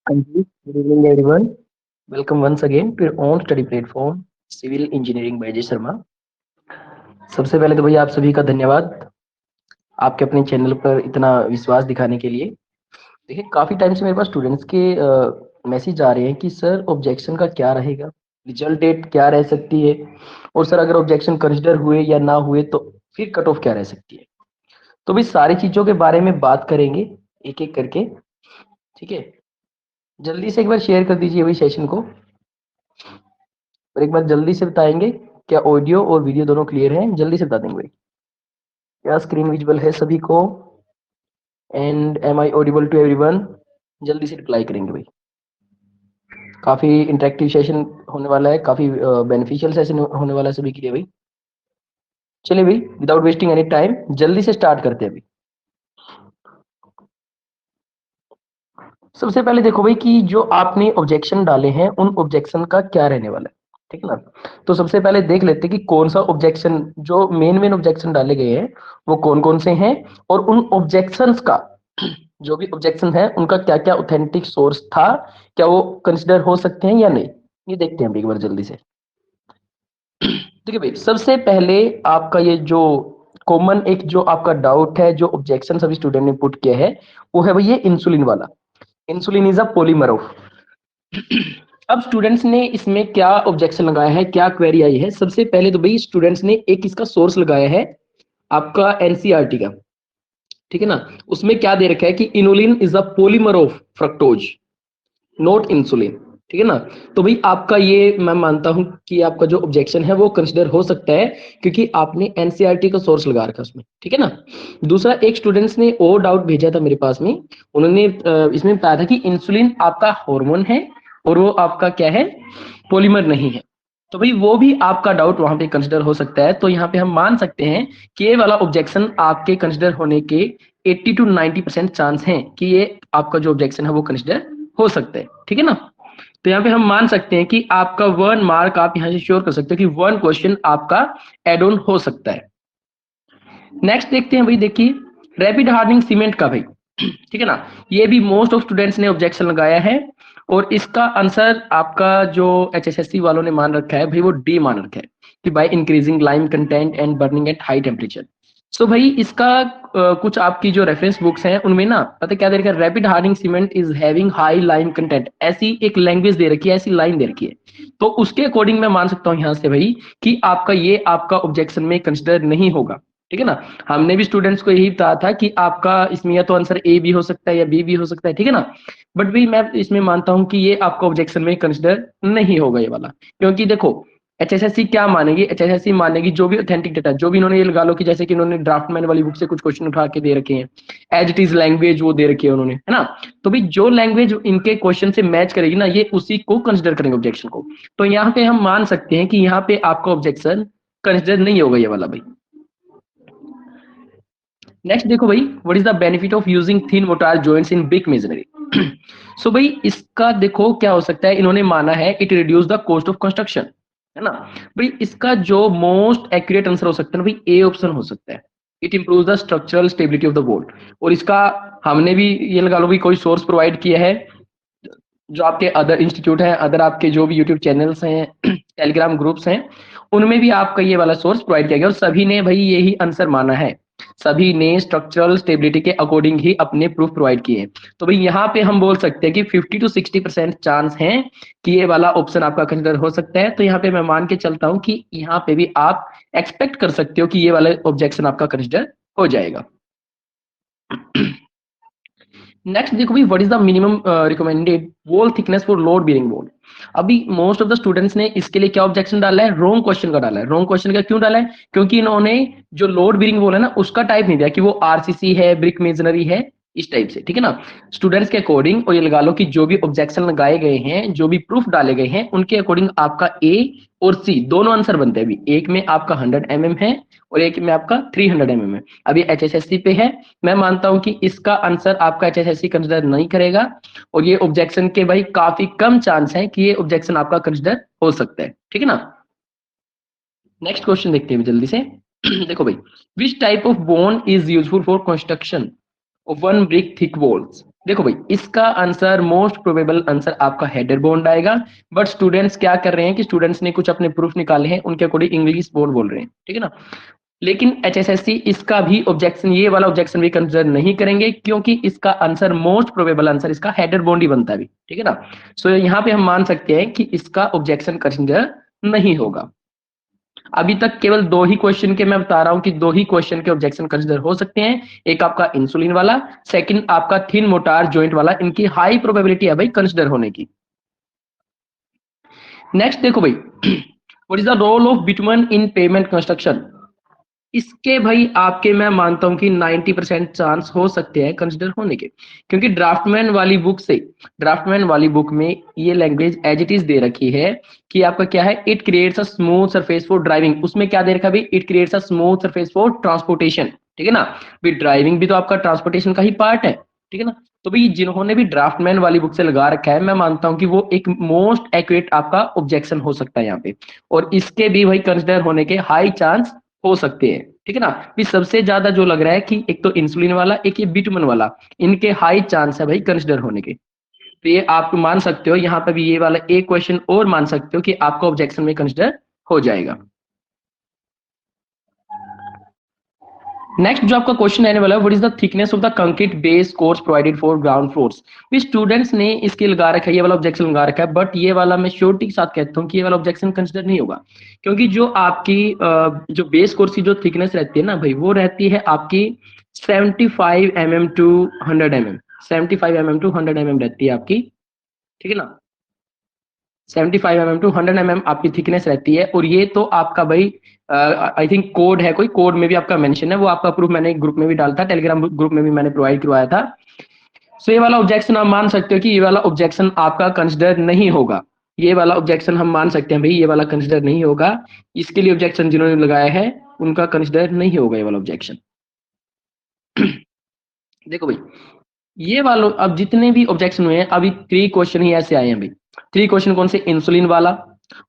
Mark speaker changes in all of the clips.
Speaker 1: हाँ जी, good evening everyone. Welcome once again to your own study platform civil engineering by Ajay Sharma. सबसे पहले तो भैया आप सभी का धन्यवाद आपके अपने चैनल पर इतना विश्वास दिखाने के लिए। देखिए काफ़ी टाइम से मेरे पास स्टूडेंट्स के मैसेज आ रहे हैं कि सर ऑब्जेक्शन का क्या रहेगा, रिजल्ट डेट क्या रह सकती है, और सर अगर ऑब्जेक्शन कंसिडर हुए या ना हुए तो फिर कट ऑफ क्या रह सकती है। तो भाई सारी चीज़ों के बारे में बात करेंगे एक एक करके। ठीक है, जल्दी से एक बार शेयर कर दीजिए भाई सेशन को, और एक बार जल्दी से बताएंगे क्या ऑडियो और वीडियो दोनों क्लियर हैं। जल्दी से बता देंगे भाई, क्या स्क्रीन विजिबल है सभी को, and am I audible to everyone. जल्दी से रिप्लाई करेंगे भाई। काफ़ी इंटरेक्टिव सेशन होने वाला है, काफ़ी बेनिफिशियल सेशन होने वाला है सभी के लिए भाई। चलिए भाई, विदाउट वेस्टिंग एनी टाइम जल्दी से स्टार्ट करते हैं भाई। सबसे पहले देखो भाई कि जो आपने ऑब्जेक्शन डाले हैं उन ऑब्जेक्शन का क्या रहने वाला है। ठीक है ना। तो सबसे पहले देख लेते हैं कि कौन सा ऑब्जेक्शन, जो मेन मेन ऑब्जेक्शन डाले गए हैं वो कौन कौन से हैं, और उन ऑब्जेक्शंस का जो भी ऑब्जेक्शन है उनका क्या क्या ऑथेंटिक सोर्स था, क्या वो कंसिडर हो सकते हैं या नहीं। ये देखते हैं एक बार जल्दी से। देखिए भाई, सबसे पहले आपका ये जो कॉमन एक जो आपका डाउट है, जो ऑब्जेक्शन सभी स्टूडेंट ने पुट किया है, वो है भाई ये इंसुलिन वाला। Insulin is a polymer of. अब स्टूडेंट्स ने इसमें क्या ऑब्जेक्शन लगाया है, क्या क्वेरी आई है। सबसे पहले तो भाई स्टूडेंट्स ने एक इसका सोर्स लगाया है आपका एनसीईआरटी का। ठीक है ना। उसमें क्या दे रखा है कि inulin is a polymer of fructose, not insulin. ठीक है ना। तो भाई आपका ये मैं मानता हूं कि आपका जो ऑब्जेक्शन है वो कंसिडर हो सकता है, क्योंकि आपने एनसीईआरटी का सोर्स लगा रखा है उसमें। ठीक है ना। दूसरा, एक स्टूडेंट्स ने और डाउट भेजा था मेरे पास में। उन्होंने इसमें बताया था कि इंसुलिन आपका हार्मोन है और वो आपका क्या है, पॉलीमर नहीं है। तो भाई वो भी आपका डाउट वहां पे कंसिडर हो सकता है। तो यहाँ पे हम मान सकते हैं कि ये वाला ऑब्जेक्शन आपके कंसिडर होने के 80 to 90% चांस हैं कि ये आपका जो ऑब्जेक्शन है वो कंसिडर हो सकता है। ठीक है ना। तो यहाँ पे हम मान सकते हैं कि आपका 1 मार्क आप यहाँ से श्योर कर सकते हो कि 1 क्वेश्चन आपका एड ऑन हो सकता है। नेक्स्ट देखते हैं भाई, देखिए रैपिड हार्डनिंग सीमेंट का भाई। ठीक है ना। ये भी मोस्ट ऑफ स्टूडेंट्स ने ऑब्जेक्शन लगाया है, और इसका आंसर आपका जो एचएसएससी वालों ने मान रखा है भाई, वो डी मान रखा है कि by increasing lime content and burning at high temperature. So भाई इसका कुछ आपकी जो रेफरेंस बुक्स हैं उनमें ना पता क्या दे रखा है, rapid hardening cement is having high lime content, ऐसी एक लैंग्वेज दे रखी है, ऐसी लाइन दे रखी है। तो उसके अकॉर्डिंग मैं मान सकता हूँ यहाँ से भाई कि आपका ये आपका ऑब्जेक्शन में कंसिडर नहीं होगा। ठीक है ना। हमने भी स्टूडेंट्स को यही बताया था कि आपका इसमें या तो आंसर ए भी हो सकता है या बी भी हो सकता है। ठीक है ना। बट भी मैं इसमें मानता हूं कि ये आपका ऑब्जेक्शन में कंसिडर नहीं होगा ये वाला, क्योंकि देखो एचएसएससी क्या मानेगी, एचएसएससी मानेगी जो भी ऑथेंटिक डेटा, जो भी इन्होंने ये लगा लो कि जैसे कि इन्होंने ड्राफ्टमैन वाली बुक से कुछ क्वेश्चन उठा के दे रखे हैं, एज इट इज लैंग्वेज वो दे रखी है उन्होंने, है ना। तो भाई जो लैंग्वेज इनके क्वेश्चन से मैच करेगी ना, ये उसी को कंसिडर करेंगे ऑब्जेक्शन को। तो यहाँ पे हम मान सकते हैं कि यहाँ पे आपका ऑब्जेक्शन कंसिडर नहीं होगा ये वाला भाई। नेक्स्ट देखो भाई, what is the benefit of using thin mortar joints in big masonry. So भाई इसका देखो क्या हो सकता है, इन्होंने माना है it reduce the cost of construction, है ना। भाई इसका जो मोस्ट एक्यूरेट आंसर हो सकता है ना भाई, ए ऑप्शन हो सकता है। It improve the structural stability of the board. और इसका हमने भी ये लगा लो भी कोई सोर्स प्रोवाइड किया है, जो आपके अदर इंस्टीट्यूट हैं, अदर आपके जो भी यूट्यूब चैनल्स हैं, टेलीग्राम ग्रुप्स हैं, उनमें भी आपका ये वाला सोर्स प्रोवाइड किया गया, और सभी ने भाई यही आंसर माना है। सभी ने स्ट्रक्चरल स्टेबिलिटी के अकॉर्डिंग ही अपने प्रूफ प्रोवाइड किए। तो भाई यहाँ पे हम बोल सकते हैं कि 50 to 60% चांस है कि ये वाला ऑप्शन आपका कंसिडर हो सकता है। तो यहाँ पे मैं मान के चलता हूँ कि यहाँ पे भी आप एक्सपेक्ट कर सकते हो कि ये वाला ऑब्जेक्शन आपका कंसिडर हो जाएगा। नेक्स्ट देखो भाई, what is the minimum recommended wall thickness for load bearing wall. अभी मोस्ट ऑफ द स्टूडेंट्स ने इसके लिए क्या ऑब्जेक्शन डाला है, रॉन्ग क्वेश्चन का डाला है। रॉन्ग क्वेश्चन का क्यों डाला है, क्योंकि इन्होंने जो लोड बीरिंग वॉल है ना उसका टाइप नहीं दिया कि वो आरसीसी है, ब्रिक मेजनरी है, इस टाइप से। ठीक है ना। स्टूडेंट्स के अकॉर्डिंग, और ये लगा लो कि जो भी ऑब्जेक्शन लगाए गए हैं, जो भी प्रूफ डाले गए हैं, उनके अकॉर्डिंग आपका ए और सी दोनों आंसर बनते हैं। अभी एक में आपका 100 mm है और एक में आपका 300 mm है। अभी एचएसएससी पे है, मैं मानता हूं कि इसका आंसर आपका एचएसएससी कंसिडर नहीं करेगा, और ये ऑब्जेक्शन के भाई काफी कम चांस है कि ये ऑब्जेक्शन आपका कंसिडर हो सकता है। ठीक है ना। नेक्स्ट क्वेश्चन देखते हैं जल्दी से। देखो भाई, which type of bone is useful for construction of one brick thick walls. देखो भाई, इसका आंसर मोस्ट प्रोबेबल आंसर आपका हेडर बॉन्ड आएगा। बट स्टूडेंट्स क्या कर रहे हैं कि स्टूडेंट्स ने कुछ अपने प्रूफ निकाले हैं, उनके अकॉर्डिंग इंग्लिश बॉन्ड बोल रहे हैं, ठीक है ना। लेकिन एचएसएससी इसका भी ऑब्जेक्शन, ये वाला ऑब्जेक्शन भी कंसिडर नहीं करेंगे, क्योंकि इसका आंसर मोस्ट प्रोबेबल आंसर इसका हेडर बॉन्ड ही बनता है भी, ठीक है ना। सो यहाँ पे हम मान सकते हैं कि इसका ऑब्जेक्शन कंसिडर नहीं होगा। अभी तक केवल दो ही क्वेश्चन के मैं बता रहा हूं कि दो ही क्वेश्चन के ऑब्जेक्शन कंसिडर हो सकते हैं। एक आपका इंसुलिन वाला, सेकंड आपका थिन मोटार जॉइंट वाला। इनकी हाई प्रोबेबिलिटी है भाई कंसिडर होने की। नेक्स्ट देखो भाई, what is the role of bitumen in pavement construction. इसके भाई आपके मैं मानता हूं कि 90% चांस हो सकते हैं कंसिडर होने के, क्योंकि ड्राफ्टमैन वाली बुक में ये लैंग्वेज एज इट इज दे रखी है कि आपका क्या है, it creates a smooth surface for driving. उसमें क्या दे रखा है भाई, it creates a smooth surface for transportation, ठीक है ना। भाई ड्राइविंग भी तो आपका ट्रांसपोर्टेशन का ही पार्ट है, ठीक है ना। तो भाई जिन्होंने भी ड्राफ्टमैन वाली बुक से लगा रखा है, मैं मानता हूं कि वो एक मोस्ट एक्यूरेट आपका ऑब्जेक्शन हो सकता है यहाँ पे। और इसके भी भाई कंसिडर होने के हाई चांस हो सकते हैं, ठीक है ना। भी सबसे ज्यादा जो लग रहा है कि एक तो इंसुलिन वाला, एक ये बिटुमेन वाला, इनके हाई चांस है भाई कंसिडर होने के। तो ये आप मान सकते हो, यहाँ पे भी ये वाला एक क्वेश्चन और मान सकते हो कि आपका ऑब्जेक्शन में कंसिडर हो जाएगा। नेक्स्ट जो आपका क्वेश्चन रहने वाला है, what is the thickness of the concrete base course provided for ground floors. भी स्टूडेंट्स ने इसके लगा रखा है, ये वाला ऑब्जेक्शन लगा रखा है, बट ये वाला मैं श्योरिटी के साथ कहता हूँ कि ये वाला ऑब्जेक्शन कंसिडर नहीं होगा। क्योंकि जो आपकी जो बेस कोर्स की जो थिकनेस रहती है ना भाई, वो रहती है आपकी 75 mm to 100 mm, 75 mm to 100 mm रहती है आपकी, ठीक है ना। 75 mm टू 100 mm आपकी थिकनेस रहती है। और ये तो आपका भाई आई थिंक कोड है, कोई कोड में भी आपका मेंशन है, वो आपका प्रूफ मैंने ग्रुप में भी डाला था, टेलीग्राम ग्रुप में भी मैंने प्रोवाइड करवाया था। सो ये वाला ऑब्जेक्शन आप मान सकते हो कि ये वाला ऑब्जेक्शन आपका कंसिडर नहीं होगा। ये वाला ऑब्जेक्शन हम मान सकते हैं भाई, ये वाला कंसिडर नहीं होगा। इसके लिए ऑब्जेक्शन जिन्होंने लगाया है उनका कंसिडर नहीं होगा ये वाला ऑब्जेक्शन। देखो भाई, ये वालों अब जितने भी ऑब्जेक्शन हुए हैं, अभी 3 क्वेश्चन ही ऐसे आए हैं भाई। 3 क्वेश्चन कौन से, इंसुलिन वाला,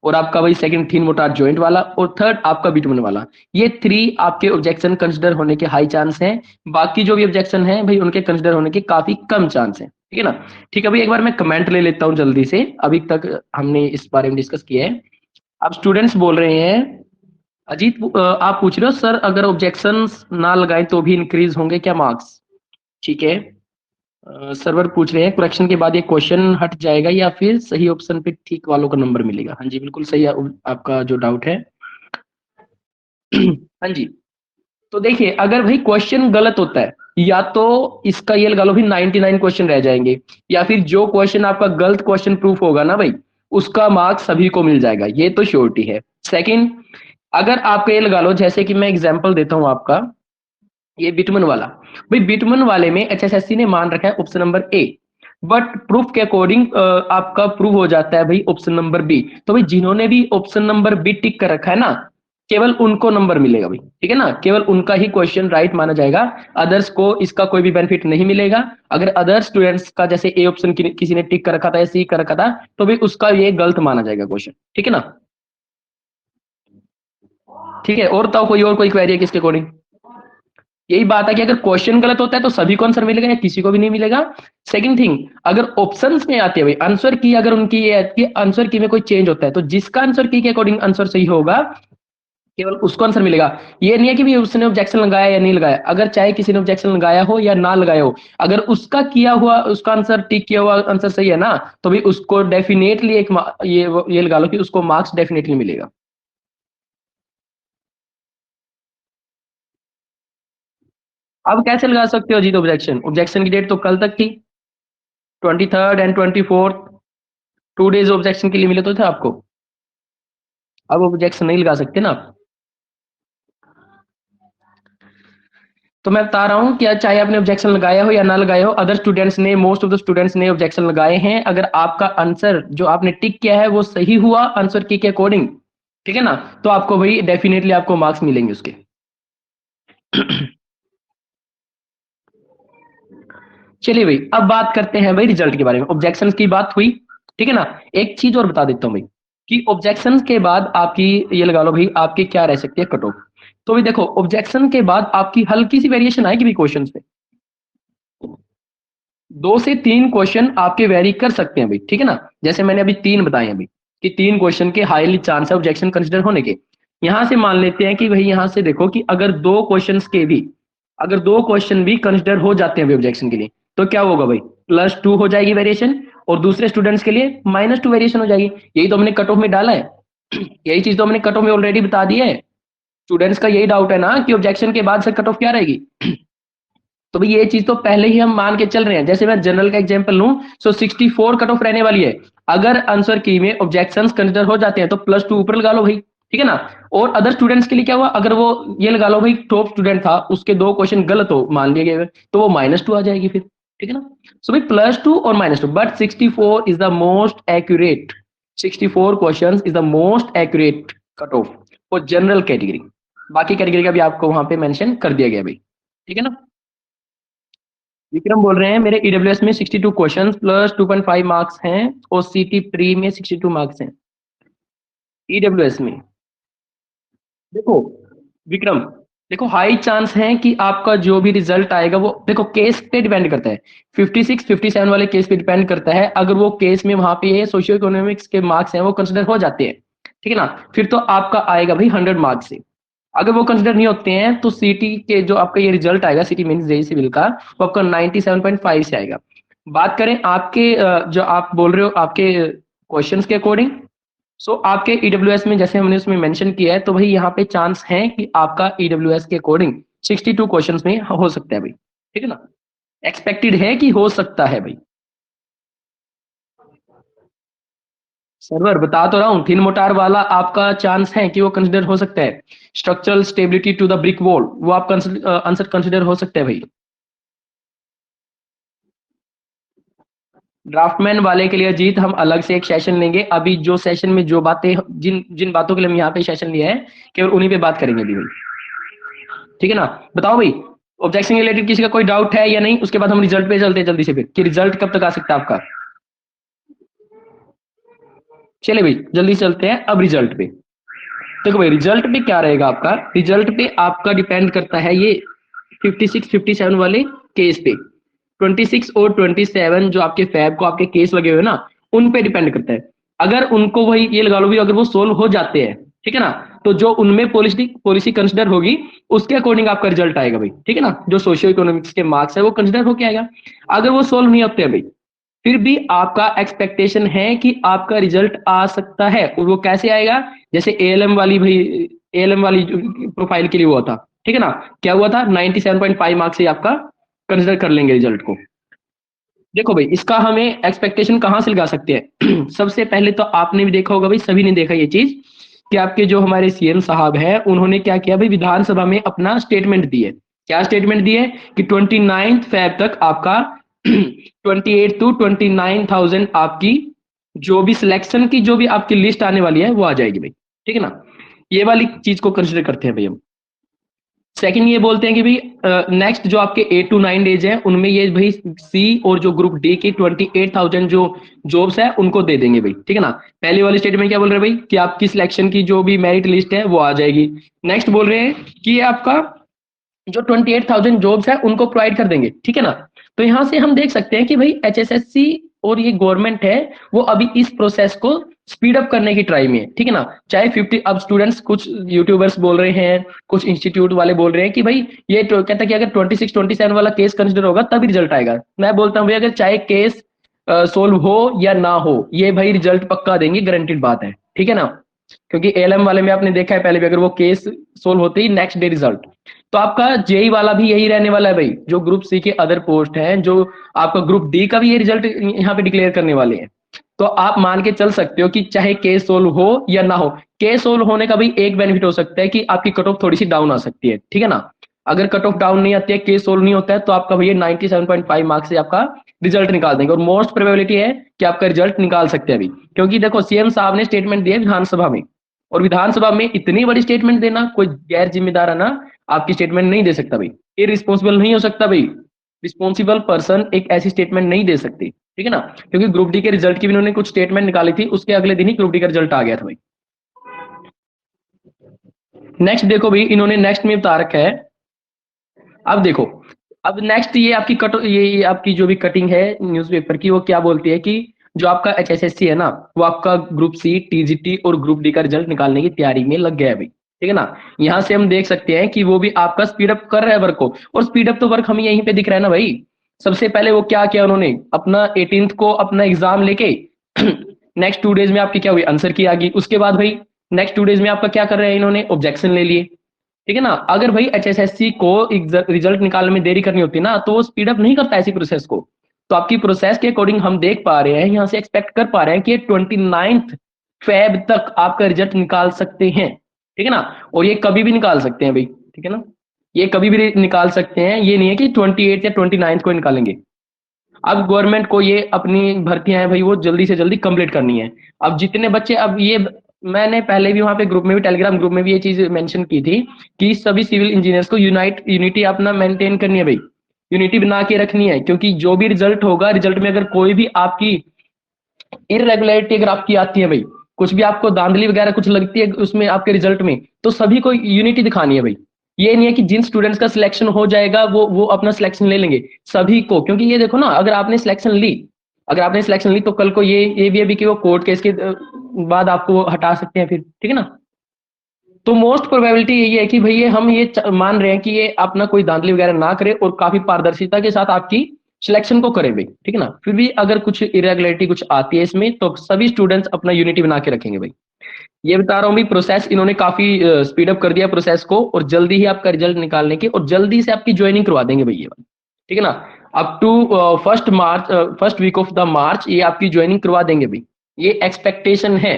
Speaker 1: और आपका भाई सेकंड थिन मोटार जॉइंट वाला, और थर्ड आपका बिटुमेन वाला। ये 3 आपके ऑब्जेक्शन कंसिडर होने के हाई चांस हैं। बाकी जो भी ऑब्जेक्शन है भाई, उनके कंसिडर होने के काफी कम चांस हैं, ठीक है ना। ठीक है भाई, एक बार मैं कमेंट ले लेता हूँ जल्दी से, अभी तक हमने इस बारे में डिस्कस किया है। अब स्टूडेंट्स बोल रहे हैं, अजीत आप पूछ रहे हो सर अगर ऑब्जेक्शन ना लगाए तो भी इंक्रीज होंगे क्या मार्क्स। ठीक है, सर्वर पूछ रहे हैं करेक्शन के बाद ये क्वेश्चन हट जाएगा या फिर सही ऑप्शन पे ठीक वालों का नंबर मिलेगा। हाँ जी बिल्कुल सही है आपका जो डाउट है। हाँ जी, तो देखिए अगर भाई क्वेश्चन गलत होता है, या तो इसका ये लगा लो भी 99 क्वेश्चन रह जाएंगे, या फिर जो क्वेश्चन आपका गलत क्वेश्चन प्रूफ होगा ना भाई, उसका मार्क्स सभी को मिल जाएगा, ये तो श्योरिटी है। सेकंड, अगर आपका ये लगा लो, जैसे कि मैं एग्जांपल देता हूं आपका, ये बिटमन वाला, भाई बिटमन वाले में एचएसएससी ने मान रखा है option number A, but proof के अकॉर्डिंग आपका प्रूव हो जाता है भाई ऑप्शन नंबर बी। तो भाई जिन्होंने भी ऑप्शन नंबर बी टिक कर रखा है ना, केवल उनको नंबर मिलेगा भाई, ठीक है ना। केवल उनका ही क्वेश्चन राइट माना जाएगा, अदर्स को इसका कोई भी बेनिफिट नहीं मिलेगा। अगर अदर स्टूडेंट्स का जैसे ए ऑप्शन किसी ने टिक कर रखा था या सी कर रखा था, तो भाई उसका ये गलत माना जाएगा क्वेश्चन, ठीक है ना। ठीक है, और बताओ कोई क्वेरी है किसके अकॉर्डिंग। यही बात है कि अगर क्वेश्चन गलत होता है तो सभी को आंसर मिलेगा या किसी को भी नहीं मिलेगा। सेकंड थिंग, अगर ऑप्शंस में आते हैं भाई आंसर की, अगर उनकी ये है कि आंसर की में कोई चेंज होता है, तो जिसका आंसर की के अकॉर्डिंग आंसर सही होगा केवल उसको आंसर मिलेगा। ये नहीं है कि भी उसने ऑब्जेक्शन लगाया या नहीं लगाया, अगर चाहे किसी ने ऑब्जेक्शन लगाया हो या ना लगाया हो, अगर उसका किया हुआ उसका आंसर टिक किया हुआ आंसर सही है ना, तो भी उसको डेफिनेटली एक ये लगा लो कि उसको मार्क्स डेफिनेटली मिलेगा। अब कैसे लगा सकते हो जीत ऑब्जेक्शन, ऑब्जेक्शन की डेट तो कल तक थी, 23rd and 24th, 2 days objection के लिए मिले तो थे आपको। अब ऑब्जेक्शन नहीं लगा सकते ना आप। तो मैं बता रहा हूं कि चाहे आपने ऑब्जेक्शन लगाया हो या ना लगाया हो, अदर स्टूडेंट्स ने, मोस्ट ऑफ द स्टूडेंट्स ने ऑब्जेक्शन लगाए हैं। अगर आपका आंसर जो आपने टिक किया है वो सही हुआ आंसर की के अकॉर्डिंग, ठीक है ना, तो आपको भाई डेफिनेटली आपको मार्क्स मिलेंगे उसके। चलिए भाई, अब बात करते हैं भाई रिजल्ट के बारे में। ऑब्जेक्शन की बात हुई, ठीक है ना। एक चीज और बता देता हूँ भाई, कि ऑब्जेक्शन के बाद आपकी ये लगा लो भाई आपकी क्या रह सकती है, कट ऑफ। तो भाई देखो, ऑब्जेक्शन के बाद आपकी हल्की सी वेरिएशन आएगी भी क्वेश्चन पे। 2 से 3 क्वेश्चन आपके वेरी कर सकते हैं भाई, ठीक है ना। जैसे मैंने अभी 3 बताए हैं अभी कि 3 क्वेश्चन के हाईली चांस है ऑब्जेक्शन कंसिडर होने के। यहां से मान लेते हैं कि भाई यहां से देखो कि अगर 2 क्वेश्चन भी कंसिडर हो जाते हैं ऑब्जेक्शन के लिए, तो क्या होगा भाई, +2 हो जाएगी वेरिएशन, और दूसरे स्टूडेंट्स के लिए -2 वेरिएशन हो जाएगी। यही तो हमने कट ऑफ में डाला है, यही चीज तो हमने कट ऑफ में ऑलरेडी बता दी है। स्टूडेंट्स का यही डाउट है ना कि ऑब्जेक्शन के बाद से कट ऑफ क्या रहेगी। तो भाई ये चीज तो पहले ही हम मान के चल रहे हैं। जैसे मैं जनरल का एग्जांपल लूं, सो 64 कट ऑफ रहने वाली है। अगर आंसर की में ऑब्जेक्शंस कंसिडर हो जाते हैं तो +2 ऊपर लगा लो भाई, ठीक है ना। और अदर स्टूडेंट्स के लिए क्या हुआ, अगर वो ये लगा लो भाई टॉप स्टूडेंट था, उसके 2 क्वेश्चन गलत हो मान लिए गए, तो वो -2 आ जाएगी फिर, ठीक है ना। सो भाई +2 और -2, but 64 is the most accurate, 64 question is the most accurate cut off for general category. बाकी कैटेगरी का भी आपको वहां पे मेंशन कर दिया गया भाई, ठीक है ना। विक्रम बोल रहे हैं मेरे ईडब्ल्यूएस में 62 क्वेश्चन +2.5 मार्क्स हैं, और सीटी प्री में 62 मार्क्स हैं। ईडब्ल्यूएस में देखो विक्रम, देखो हाई चांस है कि आपका जो भी रिजल्ट आएगा वो देखो केस पे डिपेंड करता है। 56 57 वाले केस पे डिपेंड करता है। अगर वो केस में वहां पे सोशियो इकोनॉमिक्स के मार्क्स हैं वो कंसिडर हो जाते हैं, ठीक है ना, फिर तो आपका आएगा भाई 100 मार्क्स से। अगर वो कंसिडर नहीं होते हैं तो सीटी के जो आपका ये रिजल्ट आएगा, सीटी मींस जेई सिविल का, वो आपका 97.5 से आएगा। बात करें आपके जो आप बोल रहे हो आपके क्वेश्चंस के अकॉर्डिंग, सो आपके ईडब्ल्यूएस में जैसे हमने उसमें मेंशन किया है, तो भाई यहाँ पे चांस है कि आपका ईडब्ल्यूएस के अकॉर्डिंग 62 क्वेश्चंस में हो सकता है भाई, ठीक है ना। एक्सपेक्टेड है कि हो सकता है भाई। सर्वर बता तो रहा हूँ, थिन मोटार वाला आपका चांस है कि वो कंसिडर हो सकता है। Structural stability to the brick wall, वो आप आंसर कंसिडर हो सकता है भाई। ड्राफ्टमैन वाले के लिए अजीत हम अलग से एक सेशन लेंगे। अभी जो सेशन में जो बातें जिन जिन बातों के लिए हम यहाँ पे सेशन लिया है, केवल उन्हीं पे बात करेंगे अभी भाई, ठीक है ना। बताओ भाई, ऑब्जेक्शन रिलेटेड किसी का कोई डाउट है या नहीं, उसके बाद हम रिजल्ट पे चलते हैं जल्दी से फिर कि रिजल्ट कब तक आ सकता है आपका। चले भाई जल्दी चलते हैं अब रिजल्ट पे। देखो भाई रिजल्ट पे क्या रहेगा आपका, रिजल्ट पे आपका डिपेंड करता है ये 56 57 वाले केस पे। 26 और 27 जो आपके फैब को आपके केस लगे हुए ना, उन पे डिपेंड करता है। अगर उनको वही ये लगा लो भी, अगर वो सोल्व हो जाते हैं, ठीक है ना, तो जो उनमें पॉलिसी पॉलिसी कंसिडर होगी उसके अकॉर्डिंग आपका रिजल्ट आएगा भाई, ठीक है ना। जो सोशियो इकोनॉमिक्स के मार्क्स है वो कंसिडर होके आएगा। अगर वो सोल्व नहीं होते हैं भाई, फिर भी आपका एक्सपेक्टेशन है कि आपका रिजल्ट आ सकता है। और वो कैसे आएगा, जैसे एएलएम वाली भाई, एएलएम वाली प्रोफाइल के लिए हुआ था, ठीक है ना। क्या हुआ था, 97.5 मार्क्स से आपका कंसिडर कर लेंगे रिजल्ट को। देखो भाई इसका हमें एक्सपेक्टेशन कहाँ से लगा सकते हैं सबसे पहले तो आपने भी देखा होगा भाई, सभी ने देखा ये चीज कि आपके जो हमारे सीएम साहब हैं उन्होंने क्या किया भाई, विधानसभा में अपना स्टेटमेंट दिए। क्या स्टेटमेंट दिए कि 29 फेब तक आपका 28 to 29,000 आपकी जो भी सिलेक्शन की जो भी आपकी लिस्ट आने वाली है वो आ जाएगी भाई, ठीक है ना। ये वाली चीज को कंसिडर करते हैं भाई हम। सेकंड ये बोलते हैं कि भाई नेक्स्ट जो आपके 8 to 9 डेज हैं उनमें ये भाई सी और जो ग्रुप डी की 28,000 जो जॉब्स है उनको दे देंगे भाई, ठीक है ना। पहले वाली स्टेटमेंट क्या बोल रहे हैं भाई कि आपकी सिलेक्शन की जो भी मेरिट लिस्ट है वो आ जाएगी। नेक्स्ट बोल रहे हैं कि ये आपका जो 28,000 जॉब्स है उनको प्रोवाइड कर देंगे, ठीक है ना। तो यहाँ से हम देख सकते हैं कि भाई एचएसएससी और ये गवर्नमेंट है वो अभी इस प्रोसेस को स्पीड अप करने की ट्राई में है, ठीक है ना। चाहे 50 अब स्टूडेंट्स कुछ यूट्यूबर्स बोल रहे हैं, कुछ इंस्टीट्यूट वाले बोल रहे हैं कि भाई ये तो कहता है कि अगर 26 27 वाला केस कंसिडर होगा तभी रिजल्ट आएगा। मैं बोलता हूँ भाई अगर चाहे केस सोल्व हो या ना हो, ये भाई रिजल्ट पक्का देंगे, गारंटेड बात है, ठीक है ना। क्योंकि एलएम वाले में आपने देखा है पहले भी, अगर वो केस सोल्व होते ही नेक्स्ट डे रिजल्ट। तो आपका जेई वाला भी यही रहने वाला है भाई, जो ग्रुप सी के अदर पोस्ट हैं, जो आपका ग्रुप डी का भी ये रिजल्ट यहाँ पे डिक्लेयर करने वाले हैं। तो आप मान के चल सकते हो कि चाहे केस सोल्व हो या ना हो, केस सोल्व होने का भी एक बेनिफिट हो सकता है कि आपकी कट ऑफ थोड़ी सी डाउन आ सकती है, ठीक है ना। अगर कट ऑफ डाउन नहीं आती है, केस सोल्व नहीं होता है, तो आपका भैया 97.5 मार्क्स से आपका रिजल्ट निकाल देंगे। और मोस्ट प्रोबेबिलिटी है कि आपका रिजल्ट निकाल सकते हैं अभी, क्योंकि देखो सीएम साहब ने स्टेटमेंट दिया विधानसभा में, और विधानसभा में इतनी बड़ी स्टेटमेंट देना कोई गैर जिम्मेदार है ना आपकी स्टेटमेंट नहीं दे सकता भाई। इररिस्पॉन्सिबल नहीं हो सकता भाई। रिस्पॉन्सिबल पर्सन एक ऐसी स्टेटमेंट नहीं दे सकती, ठीक है ना। क्योंकि ग्रुप डी के रिजल्ट की भी इन्होंने कुछ स्टेटमेंट निकाली थी, उसके अगले दिन ही ग्रुप डी का रिजल्ट आ गया था भाई। नेक्स्ट देखो भाई, इन्होंने नेक्स्ट में बता रखा है। अब देखो अब नेक्स्ट ये आपकी ये आपकी जो भी कटिंग है न्यूज़पेपर की, वो क्या बोलती है कि जो आपका एचएसएससी है ना, वो आपका ग्रुप सी, टीजीटी और ग्रुप डी का रिजल्ट निकालने की तैयारी में लग गया है भाई, ठीक है ना। यहाँ से हम देख सकते हैं कि वो भी आपका स्पीड अप कर रहा है वर्क को, और स्पीड अप तो वर्क हमें यहीं पे दिख रहा है ना भाई। सबसे पहले वो क्या किया उन्होंने, अपना 18th को अपना एग्जाम लेके नेक्स्ट 2 डेज में आपकी क्या हुई, आंसर की आ गई। उसके बाद भाई नेक्स्ट 2 डेज में आपका क्या कर रहे हैं इन्होंने, ऑब्जेक्शन ले लिए, ठीक है ना। अगर भाई एचएसएससी को रिजल्ट निकालने में देरी करनी होती ना, तो वो स्पीड अप नहीं करता ऐसी प्रोसेस को। तो आपकी प्रोसेस के अकॉर्डिंग हम देख पा रहे हैं, यहाँ से एक्सपेक्ट कर पा रहे हैं कि 29 फेब तक आपका रिजल्ट निकाल सकते हैं, ठीक है ना। और ये कभी भी निकाल सकते हैं भाई, ठीक है ना, ये कभी भी निकाल सकते हैं, ये नहीं है कि 28 या 29 को निकालेंगे। अब गवर्नमेंट को ये अपनी भर्तियां हैं भाई, वो जल्दी से जल्दी कंप्लीट करनी है। अब जितने बच्चे, अब ये मैंने पहले भी वहां पे ग्रुप में भी, टेलीग्राम ग्रुप में भी ये चीज मेंशन की थी कि सभी सिविल इंजीनियर्स को यूनिटी अपना मेंटेन करनी है भाई, यूनिटी बना के रखनी है। क्योंकि जो भी रिजल्ट होगा, रिजल्ट में अगर कोई भी आपकी इरेगुलरिटी अगर आपकी आती है भाई, कुछ भी आपको धांधली वगैरह कुछ लगती है उसमें आपके रिजल्ट में, तो सभी को यूनिटी दिखानी है भाई। ये नहीं है कि जिन स्टूडेंट्स का सिलेक्शन हो जाएगा वो अपना सिलेक्शन ले लेंगे, सभी को। क्योंकि ये देखो ना, अगर आपने सिलेक्शन ली, अगर आपने सिलेक्शन ली तो कल को ये भी है भी कि वो कोर्ट केस के बाद आपको हटा सकते हैं फिर, ठीक है ना। तो मोस्ट प्रोबेबिलिटी यही है कि भैया हम ये मान रहे हैं कि ये अपना कोई धांधली वगैरह ना करे और काफी पारदर्शिता के साथ आपकी सिलेक्शन को करे भाई, ठीक है ना। फिर भी अगर कुछ इरेगुलरिटी कुछ आती है इसमें, तो सभी स्टूडेंट्स अपना यूनिटी बना के रखेंगे भाई। ये बता रहा हूँ भाई, प्रोसेस इन्होंने काफी स्पीड अप कर दिया प्रोसेस को, और जल्दी ही आपका रिजल्ट निकालने की, और जल्दी से आपकी ज्वाइनिंग करवा देंगे भैया, ठीक है ना। Up to first week of the March ये आपकी ज्वाइनिंग करवा देंगे भाई। ये एक्सपेक्टेशन है,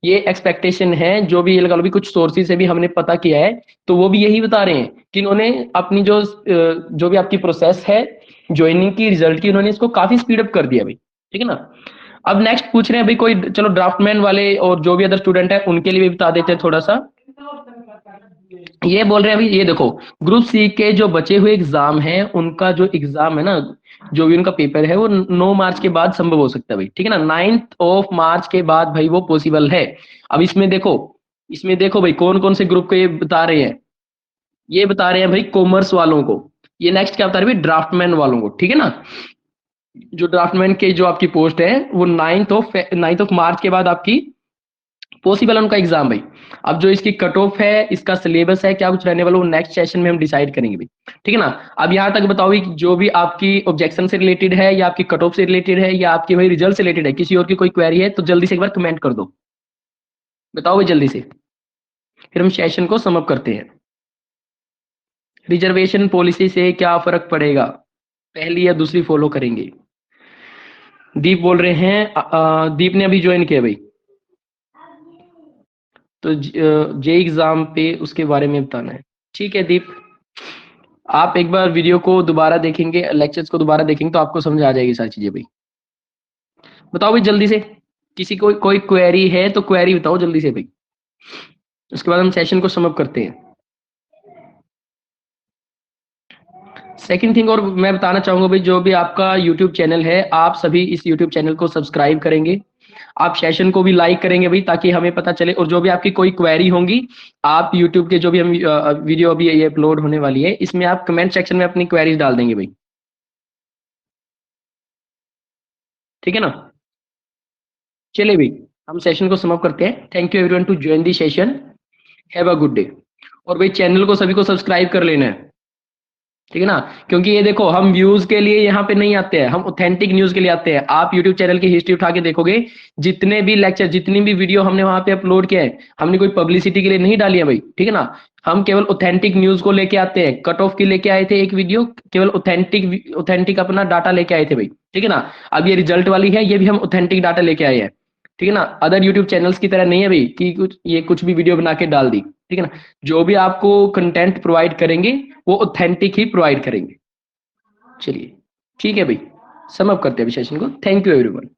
Speaker 1: ये एक्सपेक्टेशन है, जो भी ये लगा लो भी, कुछ सोर्सेज से भी हमने पता किया है, तो वो भी यही बता रहे हैं कि इन्होंने अपनी जो भी आपकी प्रोसेस है ज्वाइनिंग की, रिजल्ट की, उन्होंने इसको काफी स्पीड अप कर दिया भाई, ठीक है ना। अब नेक्स्ट पूछ रहे हैं भाई कोई, चलो ड्राफ्टमैन वाले और जो भी अदर स्टूडेंट है उनके लिए भी बता देते हैं थोड़ा सा। ये बोल रहे हैं अभी, ये देखो, ग्रुप सी के जो बचे हुए एग्जाम हैं, उनका जो एग्जाम है ना, जो भी उनका पेपर है, वो 9 मार्च के बाद संभव हो सकता है भाई, ठीक है ना। 9 मार्च के बाद भाई वो पॉसिबल है। अब इसमें देखो भाई, कौन कौन से ग्रुप को ये बता रहे हैं, ये बता रहे हैं भाई कॉमर्स वालों को। ये नेक्स्ट क्या बता रहे हैं भाई, ड्राफ्टमैन वालों को, ठीक है ना। जो ड्राफ्टमैन के जो आपकी पोस्ट है, वो 9 मार्च के बाद आपकी पॉसिबल है उनका एग्जाम भाई। अब जो इसकी कट ऑफ है, इसका सिलेबस है, क्या कुछ रहने वाला, वो नेक्स्ट सेशन में हम डिसाइड करेंगे भाई, ठीक है ना। अब यहाँ तक बताओ कि जो भी आपकी ऑब्जेक्शन से रिलेटेड है, या आपकी कट ऑफ से रिलेटेड है, या आपके भाई रिजल्ट से रिलेटेड है, किसी और की कोई क्वेरी है तो जल्दी से एक बार कमेंट कर दो, बताओ भाई जल्दी से, फिर हम सेशन को सम अप करते हैं। रिजर्वेशन पॉलिसी से क्या फर्क पड़ेगा, पहली या दूसरी फॉलो करेंगे। दीप बोल रहे हैं, दीप ने अभी ज्वाइन किया भाई, तो जे एग्जाम पे उसके बारे में बताना है। ठीक है दीप, आप एक बार वीडियो को दोबारा देखेंगे, लेक्चर्स को दोबारा देखेंगे, तो आपको समझ आ जाएगी सारी चीजें भाई। बताओ भाई जल्दी से, किसी को कोई क्वेरी है तो क्वेरी बताओ जल्दी से भाई, उसके बाद हम सेशन को समअप करते हैं। सेकंड थिंग और मैं बताना चाहूंगा भाई, जो भी आपका यूट्यूब चैनल है, आप सभी इस यूट्यूब चैनल को सब्सक्राइब करेंगे, आप सेशन को भी लाइक करेंगे भाई, ताकि हमें पता चले। और जो भी आपकी कोई क्वेरी होंगी, आप यूट्यूब के जो भी हम वीडियो अभी ये अपलोड होने वाली है, इसमें आप कमेंट सेक्शन में अपनी क्वेरीज डाल देंगे भाई, ठीक है ना। चलिए भाई, हम सेशन को समाप्त करते हैं। Thank you everyone to join the session, have a good day. और भाई चैनल को सभी को सब्सक्राइब कर लेना है, ठीक है ना। क्योंकि ये देखो, हम व्यूज के लिए यहाँ पे नहीं आते हैं, हम ऑथेंटिक न्यूज के लिए आते हैं। आप यूट्यूब चैनल की हिस्ट्री उठा के देखोगे, जितने भी लेक्चर, जितनी भी वीडियो हमने वहां पे अपलोड किया है, हमने कोई पब्लिसिटी के लिए नहीं डाली है भाई, ठीक है ना। हम केवल ऑथेंटिक न्यूज को लेके आते हैं। कट ऑफ की लेके आए थे एक वीडियो, केवल ऑथेंटिक ऑथेंटिक अपना डाटा लेके आए थे भाई, ठीक है ना। अब ये रिजल्ट वाली है, ये भी हम ऑथेंटिक डाटा लेके आए हैं, ठीक है ना। अदर यूट्यूब चैनल्स की तरह नहीं है भाई कि कुछ भी वीडियो बना के डाल दी, ठीक है ना। जो भी आपको कंटेंट प्रोवाइड करेंगे, वो ऑथेंटिक ही प्रोवाइड करेंगे। चलिए ठीक है भाई, सम अप करते हैं अभी सेशन को। Thank you everyone.